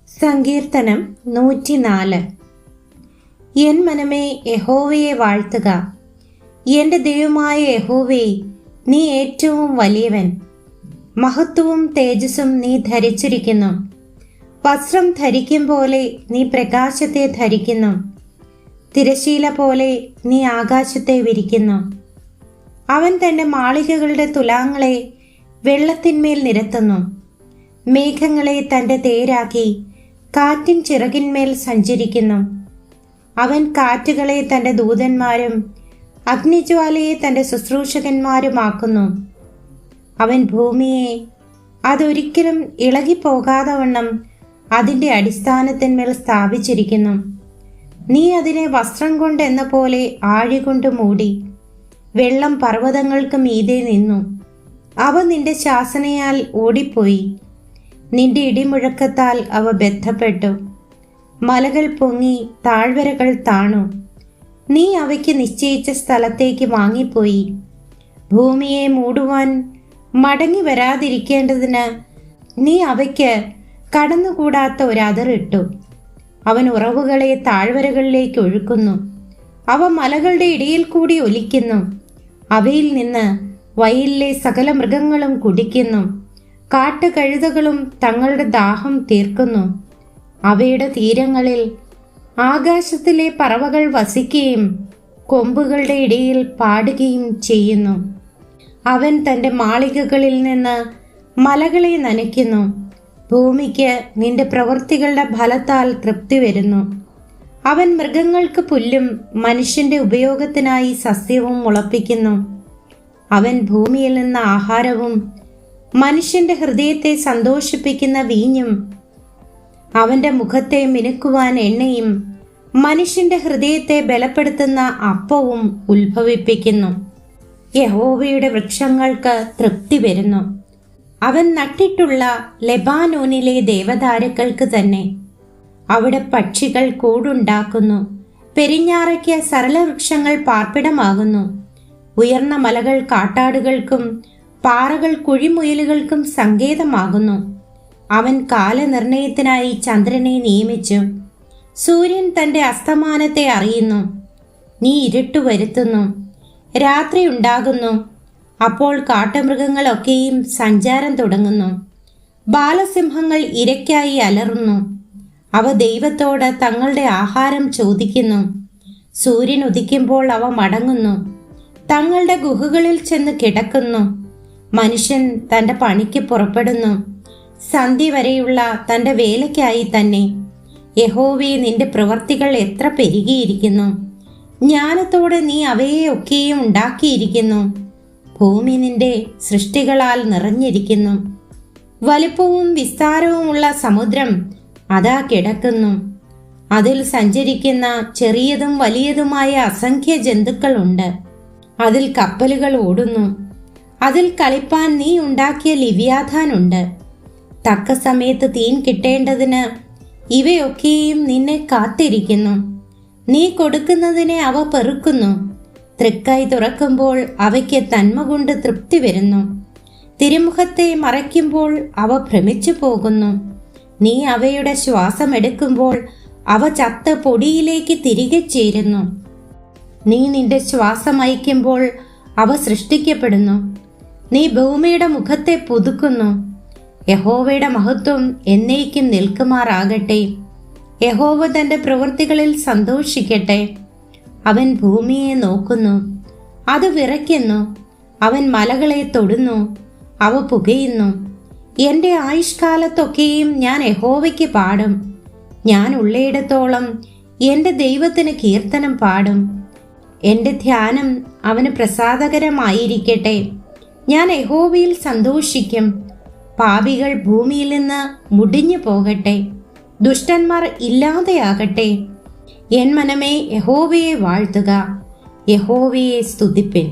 സങ്കീർത്തനം 104. എൻ മനമേ യഹോവയെ വാഴ്ത്തുക. എൻ്റെ ദൈവമായ യഹോവേ, നീ ഏറ്റവും വലിയവൻ. മഹത്വവും തേജസ്സും നീ ധരിച്ചിരിക്കുന്നു. വസ്ത്രം ധരിക്കും പോലെ നീ പ്രകാശത്തെ ധരിക്കുന്നു. തിരശീല പോലെ നീ ആകാശത്തെ വിരിക്കുന്നു. അവൻ തൻ്റെ മാളികകളുടെ തുലാങ്ങളെ വെള്ളത്തിന്മേൽ നിരത്തുന്നു. മേഘങ്ങളെ തൻ്റെ തേരാക്കി കാറ്റിൻ ചിറകിന്മേൽ സഞ്ചരിക്കുന്നു. അവൻ കാറ്റുകളെ തൻ്റെ ദൂതന്മാരും അഗ്നിജ്വാലയെ തൻ്റെ ശുശ്രൂഷകന്മാരുമാക്കുന്നു. അവൻ ഭൂമിയെ അതൊരിക്കലും ഇളകിപ്പോകാതെ വണ്ണം അതിൻ്റെ അടിസ്ഥാനത്തിന്മേൽ സ്ഥാപിച്ചിരിക്കുന്നു. നീ അതിനെ വസ്ത്രം കൊണ്ട് എന്ന പോലെ ആഴികൊണ്ട് മൂടി. വെള്ളം പർവ്വതങ്ങൾക്ക് മീതെ നിന്നു. അവ നിന്റെ ശാസനയാൽ ഓടിപ്പോയി. നിന്റെ ഇടിമുഴക്കത്താൽ അവ ബന്ധപ്പെട്ടു. മലകൾ പൊങ്ങി, താഴ്വരകൾ താണു. നീ അവയ്ക്ക് നിശ്ചയിച്ച സ്ഥലത്തേക്ക് വാങ്ങിപ്പോയി. ഭൂമിയെ മൂടുവാൻ മടങ്ങി വരാതിരിക്കേണ്ടതിന് നീ അവയ്ക്ക് കടന്നുകൂടാത്ത ഒരതിറിട്ടു. അവൻ ഉറവുകളെ താഴ്വരകളിലേക്ക് ഒഴുക്കുന്നു. അവ മലകളുടെ ഇടയിൽ കൂടി ഒലിക്കുന്നു. അവയിൽ നിന്ന് വയലിലെ സകല മൃഗങ്ങളും കുടിക്കുന്നു. കാട്ടുകഴുതകളും തങ്ങളുടെ ദാഹം തീർക്കുന്നു. അവയുടെ തീരങ്ങളിൽ ആകാശത്തിലെ പറവകൾ വസിക്കുകയും കൊമ്പുകളുടെ ഇടയിൽ പാടുകയും ചെയ്യുന്നു. അവൻ തൻ്റെ മാളികകളിൽ നിന്ന് മലകളെ നനയ്ക്കുന്നു. ഭൂമിക്ക് നിന്റെ പ്രവൃത്തികളുടെ ഫലത്താൽ തൃപ്തി വരുന്നു. അവൻ മൃഗങ്ങൾക്ക് പുല്ലും മനുഷ്യന്റെ ഉപയോഗത്തിനായി സസ്യവും മുളപ്പിക്കുന്നു. അവൻ ഭൂമിയിൽ നിന്ന് ആഹാരവും മനുഷ്യന്റെ ഹൃദയത്തെ സന്തോഷിപ്പിക്കുന്ന വീഞ്ഞും അവന്റെ മുഖത്തെ മിനുക്കുവാൻ എണ്ണയും മനുഷ്യന്റെ ഹൃദയത്തെ ബലപ്പെടുത്തുന്ന അപ്പവും ഉത്ഭവിപ്പിക്കുന്നു. യഹോവയുടെ വൃക്ഷങ്ങൾക്ക് തൃപ്തി വരുന്നു. അവൻ നട്ടിട്ടുള്ള ലെബാനോനിലെ ദേവദാരുക്കൾക്ക് തന്നെ. അവിടെ പക്ഷികൾ കൂടുണ്ടാക്കുന്നു. പെരിഞ്ഞാറയ്ക്ക് സരളവൃക്ഷങ്ങൾ പാർപ്പിടമാകുന്നു. ഉയർന്ന മലകൾ കാട്ടാടുകൾക്കും പാറകൾ കുഴിമുയലുകൾക്കും സങ്കേതമാകുന്നു. അവൻ കാലനിർണയത്തിനായി ചന്ദ്രനെ നിയമിച്ചു. സൂര്യൻ തൻ്റെ അസ്തമാനത്തെ അറിയുന്നു. നീ ഇരുട്ടു വരുത്തുന്നു. രാത്രി ഉണ്ടാകുന്നു. അപ്പോൾ കാട്ടുമൃഗങ്ങളൊക്കെയും സഞ്ചാരം തുടങ്ങുന്നു. ബാലസിംഹങ്ങൾ ഇരയ്ക്കായി അലറുന്നു. അവ ദൈവത്തോട് തങ്ങളുടെ ആഹാരം ചോദിക്കുന്നു. സൂര്യൻ ഉദിക്കുമ്പോൾ അവ മടങ്ങുന്നു. തങ്ങളുടെ ഗുഹകളിൽ ചെന്ന് കിടക്കുന്നു. മനുഷ്യൻ തൻ്റെ പണിക്ക് പുറപ്പെടുന്നു. സന്ധ്യ വരെയുള്ള തൻ്റെ വേലയ്ക്കായി തന്നെ. യഹോവേ, നിന്റെ പ്രവൃത്തികൾ എത്ര പെരുകിയിരിക്കുന്നു. ജ്ഞാനത്തോടെ നീ അവയെ ഒക്കെയും ഉണ്ടാക്കിയിരിക്കുന്നു. ഭൂമി നിന്റെ സൃഷ്ടികളാൽ നിറഞ്ഞിരിക്കുന്നു. വലിപ്പവും വിസ്താരവുമുള്ള സമുദ്രം അതാ കിടക്കുന്നു. അതിൽ സഞ്ചരിക്കുന്ന ചെറിയതും വലിയതുമായ അസംഖ്യ ജന്തുക്കളുണ്ട്. അതിൽ കപ്പലുകൾ ഓടുന്നു. അതിൽ കളിപ്പാൻ നീ ഉണ്ടാക്കിയ ലിവ്യാഥാനുണ്ട്. തക്ക സമയത്ത് തീൻ കിട്ടേണ്ടതിന് ഇവയൊക്കെയും നിന്നെ കാത്തിരിക്കുന്നു. നീ കൊടുക്കുന്നതിനെ അവ പെറുക്കുന്നു. തൃക്കൈ തുറക്കുമ്പോൾ അവയ്ക്ക് തന്മ കൊണ്ട് തൃപ്തി വരുന്നു. തിരുമുഖത്തെ മറയ്ക്കുമ്പോൾ അവ ഭ്രമിച്ചു പോകുന്നു. നീ അവയുടെ ശ്വാസമെടുക്കുമ്പോൾ അവ ചത്ത പൊടിയിലേക്ക് തിരികെ ചേരുന്നു. നീ നിന്റെ ശ്വാസം അയക്കുമ്പോൾ അവ സൃഷ്ടിക്കപ്പെടുന്നു. നീ ഭൂമിയുടെ മുഖത്തെ പുതുക്കുന്നു. യഹോവയുടെ മഹത്വം എന്നേക്കും നിൽക്കുമാറാകട്ടെ. യഹോവ തൻ്റെ പ്രവൃത്തികളിൽ സന്തോഷിക്കട്ടെ. അവൻ ഭൂമിയെ നോക്കുന്നു, അത് വിറയ്ക്കുന്നു. അവൻ മലകളെ തൊടുന്നു, അവ പുകയുന്നു. എൻ്റെ ആയുഷ്കാലത്തൊക്കെയും ഞാൻ യഹോവയ്ക്ക് പാടും. ഞാൻ ഉള്ളയിടത്തോളം എൻ്റെ ദൈവത്തിന് കീർത്തനം പാടും. എൻ്റെ ധ്യാനം അവന് പ്രസാദകരമായിരിക്കട്ടെ. ഞാൻ യഹോവയിൽ സന്തോഷിക്കും. പാപികൾ ഭൂമിയിൽ നിന്ന് മുടിഞ്ഞു പോകട്ടെ. ദുഷ്ടന്മാർ ഇല്ലാതെയാകട്ടെ. എൻ മനമേ യഹോവയെ വാഴ്ത്തുക. യഹോവയെ സ്തുതിപ്പിൻ.